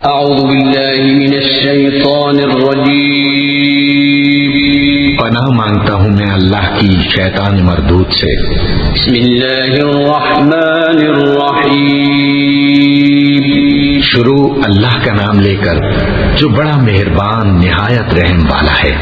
أعوذ بالله من الشيطان الرجيم پناہ مانگتا ہوں میں اللہ کی شیطان مردود سے۔ بسم الله الرحمن الرحيم شروع اللہ کا نام لے کر جو بڑا مہربان نہایت رحم والا ہے۔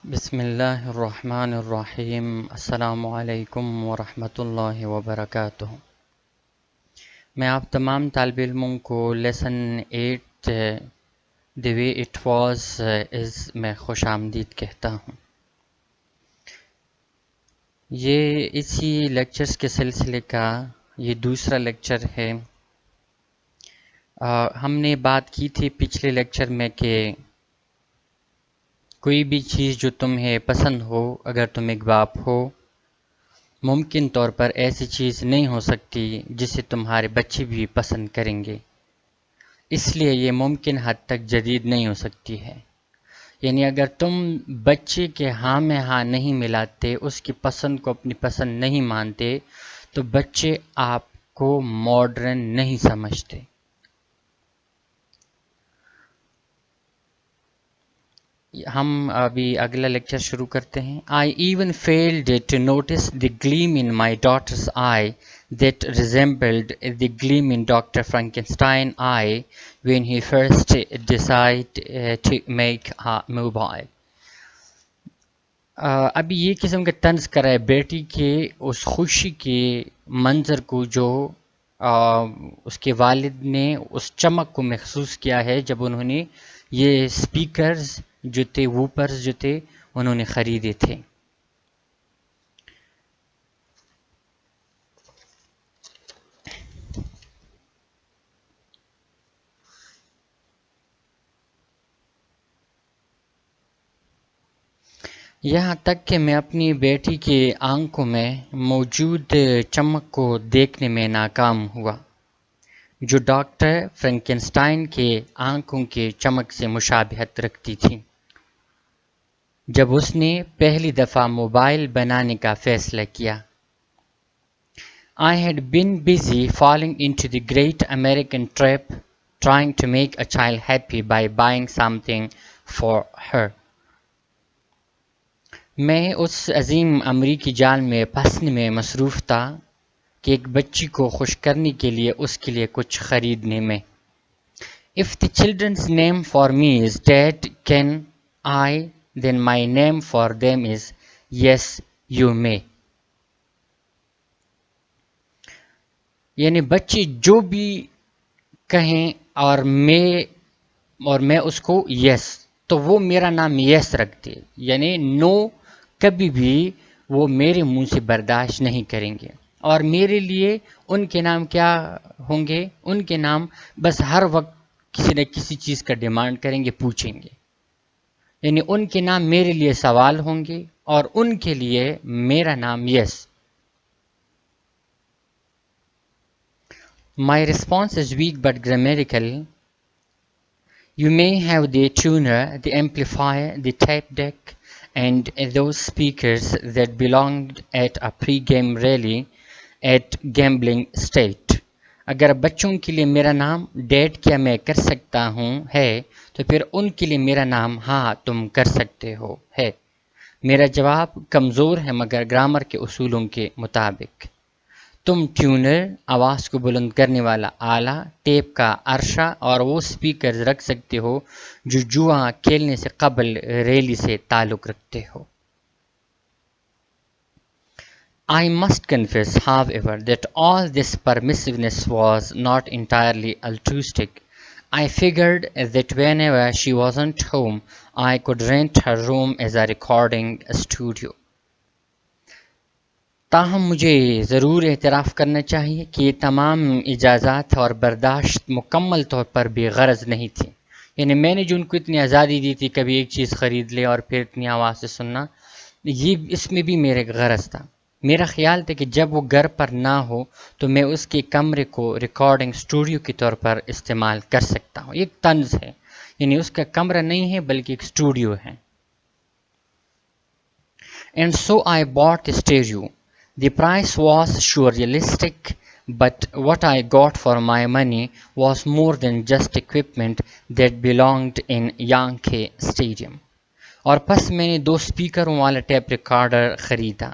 بسم اللہ الرحمن الرحیم۔ السلام علیکم ورحمۃ اللہ وبرکاتہ۔ میں آپ تمام طالب علموں کو lesson 8 the way it was از میں خوش آمدید کہتا ہوں۔ یہ اسی لیکچرز کے سلسلے کا یہ دوسرا لیکچر ہے۔ ہم نے بات کی تھی پچھلے لیکچر میں کہ کوئی بھی چیز جو تمہیں پسند ہو، اگر تم ایک باپ ہو، ممکن طور پر ایسی چیز نہیں ہو سکتی جسے تمہارے بچے بھی پسند کریں گے، اس لیے یہ ممکن حد تک جدید نہیں ہو سکتی ہے۔ یعنی اگر تم بچے کے ہاں میں ہاں نہیں ملاتے، اس کی پسند کو اپنی پسند نہیں مانتے، تو بچے آپ کو ماڈرن نہیں سمجھتے۔ ہم ابھی اگلا لیکچر شروع کرتے ہیں۔ I even failed to notice the gleam in my daughter's eye that resembled the gleam in Dr. Frankenstein's eye when he first decided to make a mobile. ابھی یہ قسم کا طنز کرا ہے بیٹی کے اس خوشی کے منظر کو جو اس کے والد نے اس چمک کو محسوس کیا ہے جب انہوں نے یہ سپیکرز جو تھے، ووپرز جو تھے، انہوں نے خریدے تھے۔ یہاں تک کہ میں اپنی بیٹی کی آنکھوں میں موجود چمک کو دیکھنے میں ناکام ہوا جو ڈاکٹر فرینکنسٹائن کے آنکھوں کے چمک سے مشابہت رکھتی تھی جب اس نے پہلی دفعہ موبائل بنانے کا فیصلہ کیا۔ I had been busy falling into the great American trap trying to make a child happy by buying something for her. میں اس عظیم امریکی جال میں پھنسنے میں مصروف تھا کہ ایک بچی کو خوش کرنے کے لیے اس کے لیے کچھ خریدنے میں۔ If the children's name for me is Dad, can I? Then my name for them is Yes, you may. یعنی بچے جو بھی کہیں اور میں اس کو یس، تو وہ میرا نام یس رکھتے، یعنی نو کبھی بھی وہ میرے منہ سے برداشت نہیں کریں گے۔ اور میرے لیے ان کے نام کیا ہوں گے؟ ان کے نام بس ہر وقت کسی نہ کسی چیز کا ڈیمانڈ کریں گے، پوچھیں گے، یعنی ان کے نام میرے لیے سوال ہوں گے اور ان کے لیے میرا نام یس۔ My response is weak but grammatical. You may have the tuner, the amplifier, the tape deck, and those speakers that belonged at a pre-game rally at Gambling State. اگر بچوں کے لیے میرا نام ڈیڈ کیا میں کر سکتا ہوں ہے، تو پھر ان کے لیے میرا نام ہاں تم کر سکتے ہو ہے۔ میرا جواب کمزور ہے مگر گرامر کے اصولوں کے مطابق۔ تم ٹیونر، آواز کو بلند کرنے والا آلہ، ٹیپ کا عرشہ اور وہ سپیکرز رکھ سکتے ہو جو جوا کھیلنے سے قبل ریلی سے تعلق رکھتے ہو۔ I must confess, however, that all this permissiveness was not entirely altruistic. I figured that whenever she wasn't home, I could rent her room as a recording studio. تاہم مجھے ضرور اعتراف کرنا چاہیے کہ یہ تمام اجازات اور برداشت مکمل طور پر بے غرض نہیں تھی۔ یعنی میں نے جو ان کو اتنی آزادی دی تھی، کبھی ایک چیز خرید لے اور پھر اتنی آواز سے سننا، یہ اس میں بھی میرے غرض تھا۔ میرا خیال تھا کہ جب وہ گھر پر نہ ہو تو میں اس کے کمرے کو ریکارڈنگ اسٹوڈیو کے طور پر استعمال کر سکتا ہوں۔ ایک طنز ہے، یعنی اس کا کمرہ نہیں ہے بلکہ ایک اسٹوڈیو ہے. And so I bought the stereo. The price was surrealistic, but what I got for my money was more than just equipment that belonged in Yankee Stadium. اور پس میں نے 2 اسپیکروں والا ٹیپ ریکارڈر خریدا.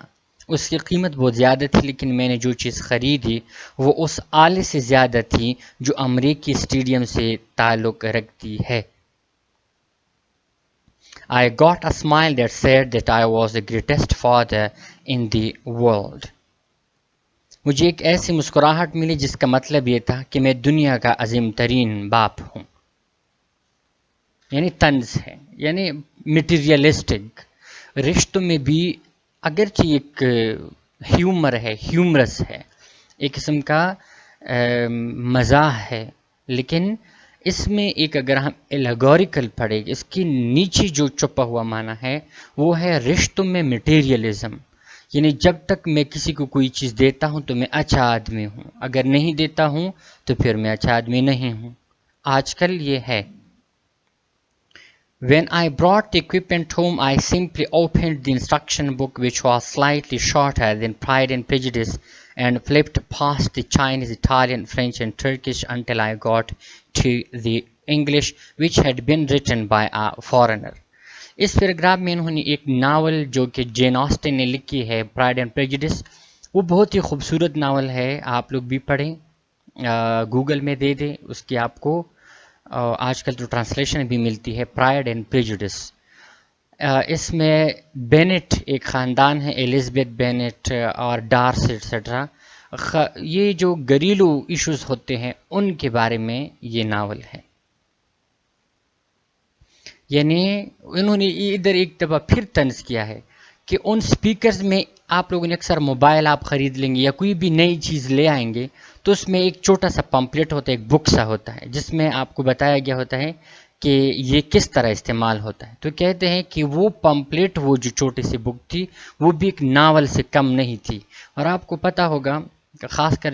اس کی قیمت بہت زیادہ تھی لیکن میں نے جو چیز خریدی وہ اس آلے سے زیادہ تھی جو امریکی اسٹیڈیم سے تعلق رکھتی ہے. I got a smile that said that I was the greatest father in the world. مجھے ایک ایسی مسکراہٹ ملی جس کا مطلب یہ تھا کہ میں دنیا کا عظیم ترین باپ ہوں. یعنی طنز ہے، یعنی میٹیریلسٹک. رشتوں میں بھی اگرچہ ایک ہیومر ہے، ہیومرس ہے، ایک قسم کا مزاح ہے، لیکن اس میں ایک اگر ہم الیگوریکل پڑھیں، اس کی نیچے جو چھپا ہوا معنی ہے وہ ہے رشتوں میں میٹیریلزم. یعنی جب تک میں کسی کو کوئی چیز دیتا ہوں تو میں اچھا آدمی ہوں، اگر نہیں دیتا ہوں تو پھر میں اچھا آدمی نہیں ہوں. آج کل یہ ہے. When I brought the equipment home, I simply opened the instruction book, which was slightly shorter than Pride and Prejudice, and flipped past the Chinese, Italian, French and Turkish until I got to the English, which had been written by a foreigner. اس paragraph میں انہوں نے ایک novel جو کہ Jain Aston نے لکھی ہے، پرائڈ اینڈ پریجوڈس، وہ بہت ہی خوبصورت ناول ہے. آپ لوگ بھی پڑھیں، گوگل میں دے دیں، اس کی آپ کو آج کل تو ٹرانسلیشن بھی ملتی ہے، پرائڈ اینڈ پریجوڈس. اس میں بینٹ ایک خاندان ہے، ایلزبتھ بینٹ اور ڈارس ایٹسیٹرا. یہ جو گھریلو ایشوز ہوتے ہیں ان کے بارے میں یہ ناول ہے. یعنی انہوں نے ادھر ایک دفعہ پھر طنز کیا ہے کہ ان سپیکرز میں آپ لوگوں نے اکثر موبائل آپ خرید لیں گے یا کوئی بھی نئی چیز لے آئیں گے تو اس میں ایک چھوٹا سا پمپلیٹ ہوتا ہے، ایک بک سا ہوتا ہے جس میں آپ کو بتایا گیا ہوتا ہے کہ یہ کس طرح استعمال ہوتا ہے. تو کہتے ہیں کہ وہ پمپلیٹ، وہ جو چھوٹی سی بک تھی وہ بھی ایک ناول سے کم نہیں تھی. اور آپ کو پتہ ہوگا خاص کر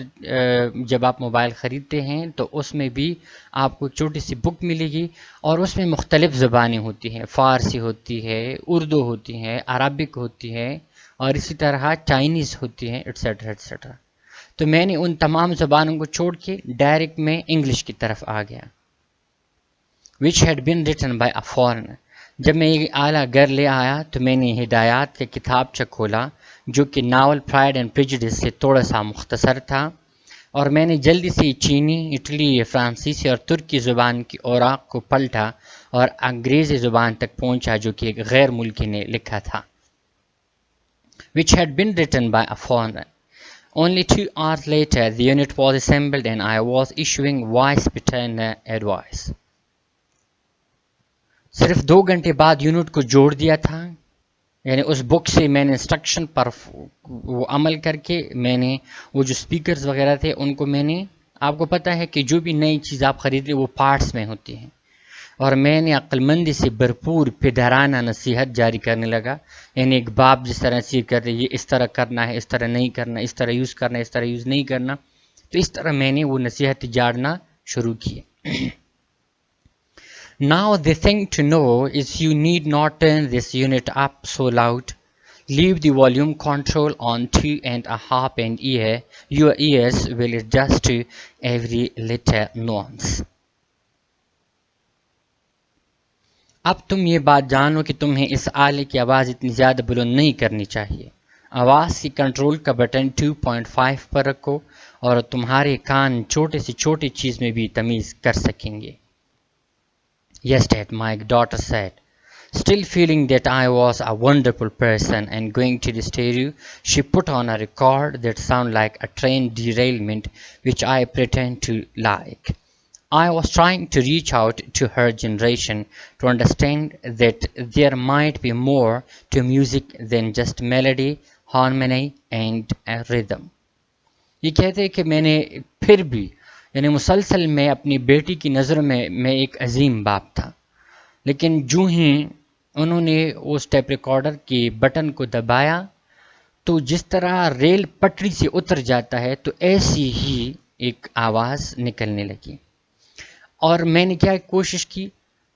جب آپ موبائل خریدتے ہیں تو اس میں بھی آپ کو چھوٹی سی بک ملے گی اور اس میں مختلف زبانیں ہوتی ہیں، فارسی ہوتی ہے، اردو ہوتی ہے، عربک ہوتی ہے اور اسی طرح چائنیز ہوتی ہے، ایٹسیٹرا ایٹسیٹرا. تو میں نے ان تمام زبانوں کو چھوڑ کے ڈائریکٹ میں انگلش کی طرف آ گیا. which had been written by a foreigner. جب میں یہ آلہ گھر لے آیا تو میں نے ہدایات کے کتابچہ کھولا جو کہ ناول پرائڈ اینڈ پریجوڈس سے تھوڑا سا مختصر تھا، اور میں نے جلدی سے چینی، اٹلی، فرانسیسی اور ترکی زبان کی اوراق کو پلٹا اور انگریزی زبان تک پہنچا جو کہ ایک غیر ملکی نے لکھا تھا. which had been written by a foreigner. Only 2 hours later the unit was assembled and I was issuing vice paternal advice. صرف 2 گھنٹے بعد یونٹ کو جوڑ دیا تھا. یعنی اس بک سے میں نے انسٹرکشن پر وہ عمل کر کے میں نے وہ جو سپیکرز وغیرہ تھے ان کو میں نے، آپ کو پتہ ہے کہ جو بھی نئی چیز آپ خرید لیں وہ پارٹس میں ہوتی ہیں، اور میں نے عقل مندی سے بھرپور پدرانہ نصیحت جاری کرنے لگا. یعنی ایک باپ جس طرح نصیحت کر رہے یہ اس طرح کرنا ہے، اس طرح نہیں کرنا، اس طرح یوز کرنا ہے، اس طرح یوز نہیں کرنا. تو اس طرح میں نے وہ نصیحت جاڑنا شروع کی. Now the thing to know is you need not turn this unit up so loud. Leave the volume control on 2.5 and your ears will adjust to every little nuance. اب تم یہ بات جانو کہ تمہیں اس آلے کی آواز اتنی زیادہ بلند نہیں کرنی چاہیے. آواز کی کنٹرول کا بٹن 2.5 پر رکھو اور تمہارے کان چھوٹے سے چھوٹی چیز میں بھی تمیز کر سکیں گے. Yes, Dad, my daughter said, still feeling that I was a wonderful person, and going to the stereo, she put on a record that sounded like a train derailment, which I pretend to like. I was trying to reach out to her generation to understand that there might be more to music than just melody, harmony, and rhythm. یہ کہتے ہیں کہ میں نے پھر بھی یعنی مسلسل میں اپنی بیٹی کی نظر میں ایک عظیم باپ تھا، لیکن جو ہی انہوں نے اس ٹیپ ریکارڈر کے بٹن کو دبایا تو جس طرح ریل پٹری سے اتر جاتا ہے تو ایسی ہی ایک آواز نکلنے لگی. اور میں نے کیا کوشش کی،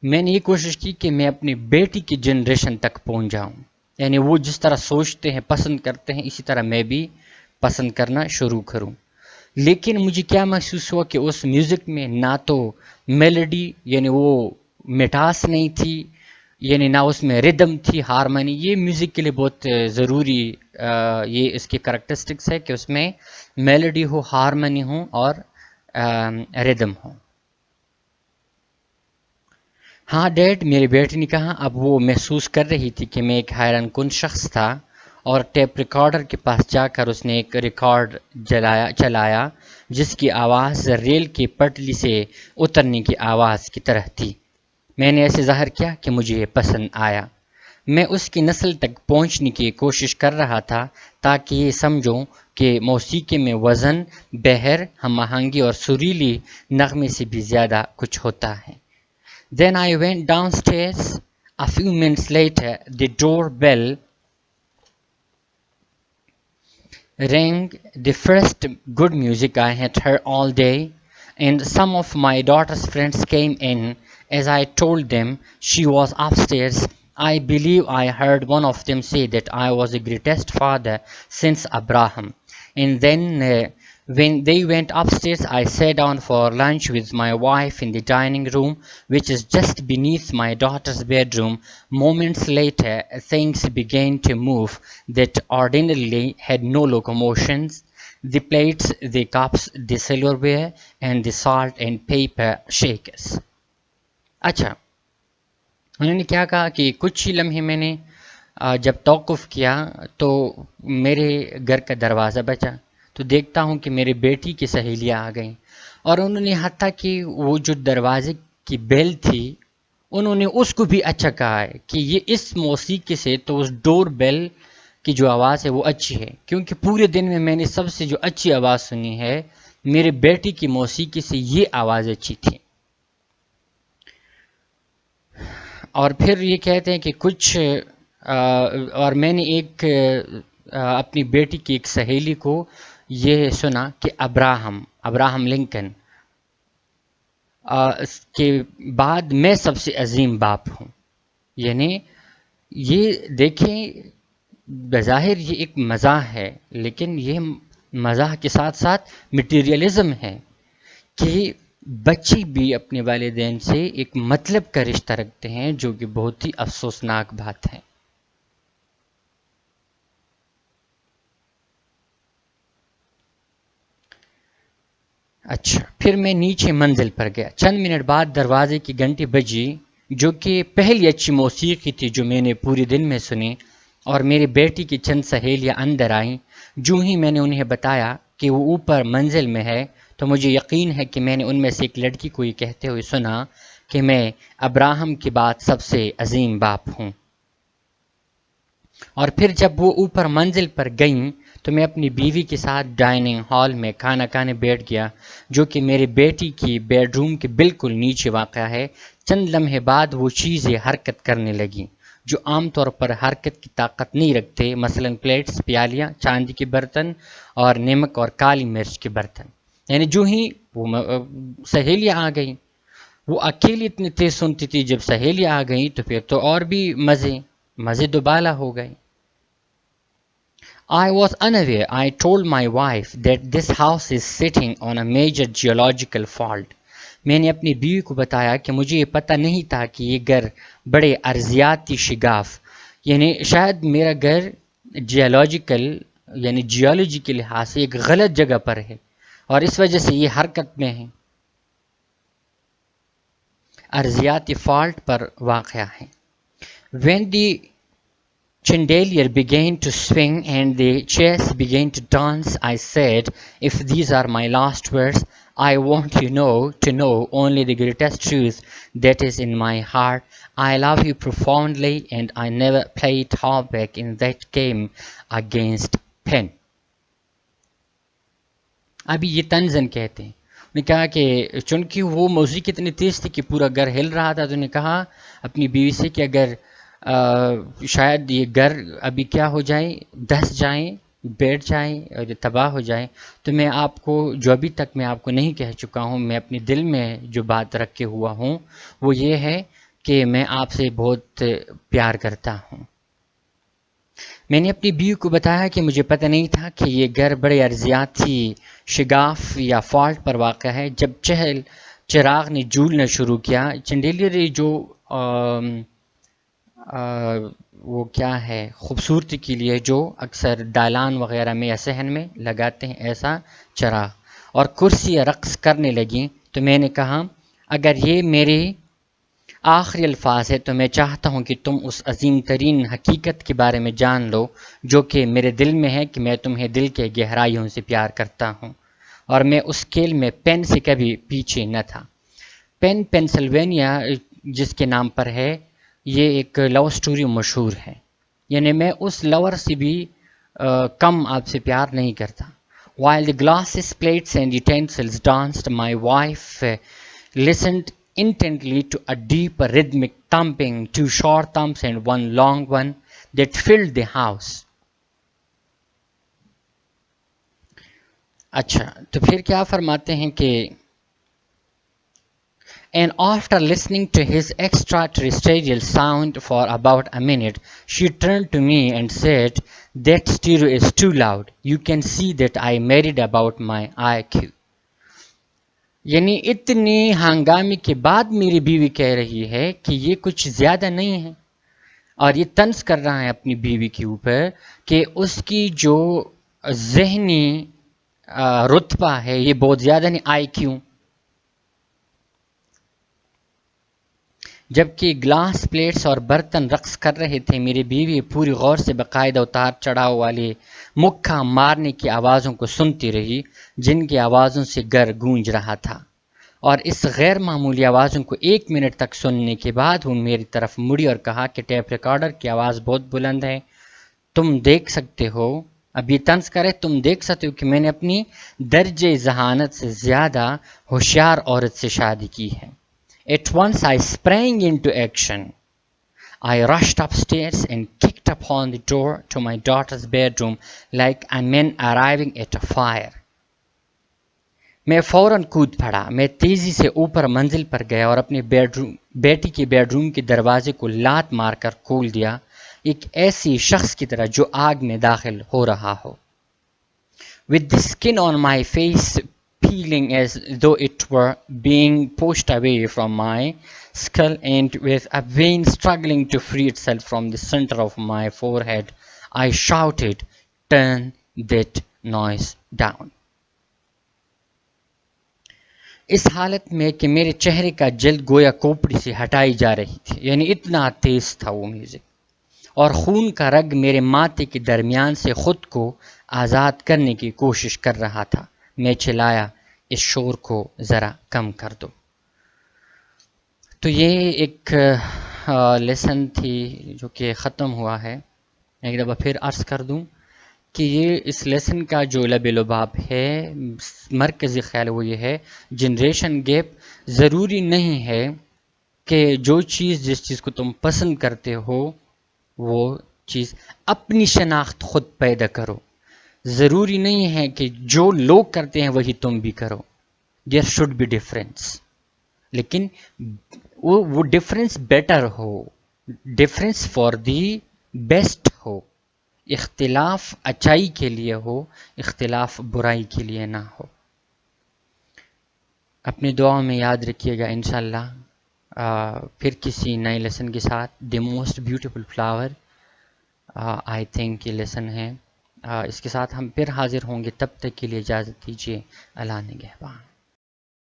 میں نے یہ کوشش کی کہ میں اپنی بیٹی کی جنریشن تک پہنچ جاؤں، یعنی وہ جس طرح سوچتے ہیں پسند کرتے ہیں اسی طرح میں بھی پسند کرنا شروع کروں۔ لیکن مجھے کیا محسوس ہوا کہ اس میوزک میں نہ تو میلڈی یعنی وہ مٹاس نہیں تھی، یعنی نہ اس میں ردم تھی، ہارمنی۔ یہ میوزک کے لیے بہت ضروری یہ اس کی کریکٹرسٹکس ہے کہ اس میں میلڈی ہو، ہارمنی ہو اور ردم ہو۔ ہاں ڈیڈ، میری بیٹی نے کہا۔ اب وہ محسوس کر رہی تھی کہ میں ایک حیران کن شخص تھا، اور ٹیپ ریکارڈر کے پاس جا کر اس نے ایک ریکارڈ چلایا جس کی آواز ریل کی پٹری سے اترنے کی آواز کی طرح تھی۔ میں نے ایسے ظاہر کیا کہ مجھے یہ پسند آیا۔ میں اس کی نسل تک پہنچنے کی کوشش کر رہا تھا تاکہ یہ سمجھوں کہ موسیقی میں وزن، بہر، ہم آہنگی اور سریلی نغمے سے بھی زیادہ کچھ ہوتا ہے۔ Then I went downstairs. A few minutes later, the doorbell rang. The first good music I had heard all day, and some of my daughter's friends came in. As I told them she was upstairs, I believe I heard one of them say that I was the greatest father since Abraham. And then when they went upstairs, I sat down for lunch with my wife in the dining room, which is just beneath my daughter's bedroom. Moments later, things began to move that ordinarily had no locomotions. The plates, the cups, the silverware, and the salt and pepper shakers. اچھا، انہوں نے کیا کہا کہ کچھ ہی لمحے میں نے جب توقف کیا تو میرے گھر کا دروازہ بجا، تو دیکھتا ہوں کہ میری بیٹی کی سہیلیاں آ گئیں، اور انہوں نے حتیٰ کہ وہ جو دروازے کی بیل تھی انہوں نے اس کو بھی اچھا کہا ہے کہ یہ اس موسیقی سے تو اس ڈور بیل کی جو آواز ہے وہ اچھی ہے، کیونکہ پورے دن میں نے سب سے جو اچھی آواز سنی ہے میرے بیٹی کی موسیقی سے یہ آواز اچھی تھی۔ اور پھر یہ کہتے ہیں کہ کچھ اور میں نے ایک اپنی بیٹی کی ایک سہیلی کو یہ سنا کہ ابراہم لنکن کے بعد میں سب سے عظیم باپ ہوں۔ یعنی یہ دیکھیں، بظاہر یہ ایک مزاح ہے، لیکن یہ مزاح کے ساتھ ساتھ مٹیریلزم ہے کہ بچے بھی اپنے والدین سے ایک مطلب کا رشتہ رکھتے ہیں، جو کہ بہت ہی افسوسناک بات ہے۔ اچھا، پھر میں نیچے منزل پر گیا۔ چند منٹ بعد دروازے کی گھنٹی بجی، جو کہ پہلی اچھی موسیقی تھی جو میں نے پورے دن میں سنی، اور میری بیٹی کی چند سہیلیاں اندر آئیں۔ جو ہی میں نے انہیں بتایا کہ وہ اوپر منزل میں ہے تو مجھے یقین ہے کہ میں نے ان میں سے ایک لڑکی کو یہ کہتے ہوئے سنا کہ میں ابراہم کے بعد سب سے عظیم باپ ہوں۔ اور پھر جب وہ اوپر منزل پر گئیں تو میں اپنی بیوی کے ساتھ ڈائننگ ہال میں کھانا کھانے بیٹھ گیا، جو کہ میری بیٹی کی بیڈ روم کے بالکل نیچے واقع ہے۔ چند لمحے بعد وہ چیزیں حرکت کرنے لگیں جو عام طور پر حرکت کی طاقت نہیں رکھتے، مثلا پلیٹس، پیالیاں، چاندی کے برتن اور نمک اور کالی مرچ کے برتن۔ یعنی جو ہی وہ سہیلیاں آ گئیں، وہ اکیلی اتنی تیز سنتی تھی، جب سہیلیاں آ گئیں تو پھر تو اور بھی مزے دوبالا ہو گئے۔ I was unaware, I told my wife, that this house is sitting on a major geological fault. میں نے اپنی بیوی کو بتایا کہ مجھے یہ پتہ نہیں تھا کہ یہ گھر بڑے ارضیاتی شگاف، یعنی شاید میرا گھر جیولوجی کے لحاظ سے ایک غلط جگہ پر ہے اور اس وجہ سے یہ حرکت میں ہے، ارضیاتی فالٹ پر واقع ہے۔ When the chandelier began to swing and the chairs began to dance, I said, if these are my last words, I want you to know only the greatest truth that is in my heart. I love you profoundly and I never played halfback in that game against Penn. ابھی یہ تنزن کہتے ہیں۔ انہوں نے کہا کہ چونکہ وہ موسیقی اتنی تیز تھی کہ پورا گھر ہل رہا تھا، تو انہوں نے کہا اپنی بیوی سے کہ اگر شاید یہ گھر ابھی کیا ہو جائے، دھس جائیں، بیٹھ جائیں اور یہ تباہ ہو جائیں، تو میں آپ کو جو ابھی تک میں آپ کو نہیں کہہ چکا ہوں، میں اپنے دل میں جو بات رکھے ہوا ہوں وہ یہ ہے کہ میں آپ سے بہت پیار کرتا ہوں۔ میں نے اپنی بیوی کو بتایا کہ مجھے پتہ نہیں تھا کہ یہ گھر بڑے ارضیاتی شگاف یا فالٹ پر واقع ہے۔ جب چراغ نے جولنا شروع کیا، چنڈیلر جو وہ کیا ہے خوبصورتی کے لیے جو اکثر دالان وغیرہ میں یا صحن میں لگاتے ہیں، ایسا چراغ، اور کرسیاں رقص کرنے لگیں، تو میں نے کہا اگر یہ میرے آخری الفاظ ہے تو میں چاہتا ہوں کہ تم اس عظیم ترین حقیقت کے بارے میں جان لو جو کہ میرے دل میں ہے، کہ میں تمہیں دل کے گہرائیوں سے پیار کرتا ہوں، اور میں اس کھیل میں پین سے کبھی پیچھے نہ تھا۔ پین پینسلوینیا جس کے نام پر ہے، یہ ایک لو سٹوری مشہور ہے، یعنی میں اس لور سے بھی کم آپ سے پیار نہیں کرتا۔ While the glasses, plates and utensils danced, my wife listened intently to a deep rhythmic thumping, 2 short thumps and 1 long one, that filled the house. اچھا، تو پھر کیا فرماتے ہیں کہ and after listening to his extraterrestrial sound for about a minute, she turned to me and said, that stereo is too loud. You can see that I married about my IQ. یعنی اتنی ہنگامی کے بعد میری بیوی کہہ رہی ہے کہ یہ کچھ زیادہ نہیں ہے، اور یہ طنز کر رہا ہے اپنی بیوی کے اوپر کہ اس کی جو ذہنی رتبہ ہے یہ بہت زیادہ نہیں، آئی کیو۔ جبکہ گلاس، پلیٹس اور برتن رقص کر رہے تھے، میری بیوی پوری غور سے باقاعدہ اتار چڑھاؤ والے مکہ مارنے کی آوازوں کو سنتی رہی، جن کی آوازوں سے گھر گونج رہا تھا، اور اس غیر معمولی آوازوں کو 1 منٹ تک سننے کے بعد وہ میری طرف مڑی اور کہا کہ ٹیپ ریکارڈر کی آواز بہت بلند ہے، تم دیکھ سکتے ہو، اب یہ طنز کرے، تم دیکھ سکتے ہو کہ میں نے اپنی درجہ ذہانت سے زیادہ ہوشیار عورت سے شادی کی ہے۔ At once I sprang into action. I rushed upstairs and kicked upon the door to my daughter's bedroom like a man arriving at a fire. میں فوراً کود پڑا، میں تیزی سے اوپر منزل پر گیا اور اپنے بیٹی کے بیڈ روم کے دروازے کو لات مار کر کھول دیا، ایک ایسی شخص کی طرح جو آگ میں داخل ہو رہا ہو۔ With the skin on my face peeling as though it were being pushed away from my skull, and with a vein struggling to free itself from the center of my forehead, I shouted, "Turn that noise down." اس حالت میں کہ میرے چہرے کا جلد گویا کوپڑی سے ہٹائی جا رہی تھی، یعنی اتنا تیز تھا وہ میوزک، اور خون کا رگ میرے ماتھے کے درمیان سے خود کو آزاد کرنے کی کوشش کر رہا تھا۔ میں چلایا، اس شور کو ذرا کم کر دو۔ تو یہ ایک لیسن تھی جو کہ ختم ہوا ہے۔ ایک دفعہ پھر عرض کر دوں کہ یہ اس لیسن کا جو لب لباب ہے، مرکزی خیال وہ یہ ہے، جنریشن گیپ ضروری نہیں ہے کہ جو چیز جس چیز کو تم پسند کرتے ہو وہ چیز اپنی شناخت خود پیدا کرو، ضروری نہیں ہے کہ جو لوگ کرتے ہیں وہی تم بھی کرو، دیر شوڈ بی ڈفرینس، لیکن وہ ڈفرینس بیٹر ہو، ڈفرینس فار دی بیسٹ ہو، اختلاف اچائی کے لیے ہو، اختلاف برائی کے لیے نہ ہو۔ اپنی دعاؤں میں یاد رکھیے گا انشاءاللہ پھر کسی نئے لیسن کے ساتھ۔ The most beautiful flower I think یہ لیسن ہے، اس کے ساتھ ہم پھر حاضر ہوں گے، تب تک کے لیے اجازت دیجیے، اللہ نگہبان۔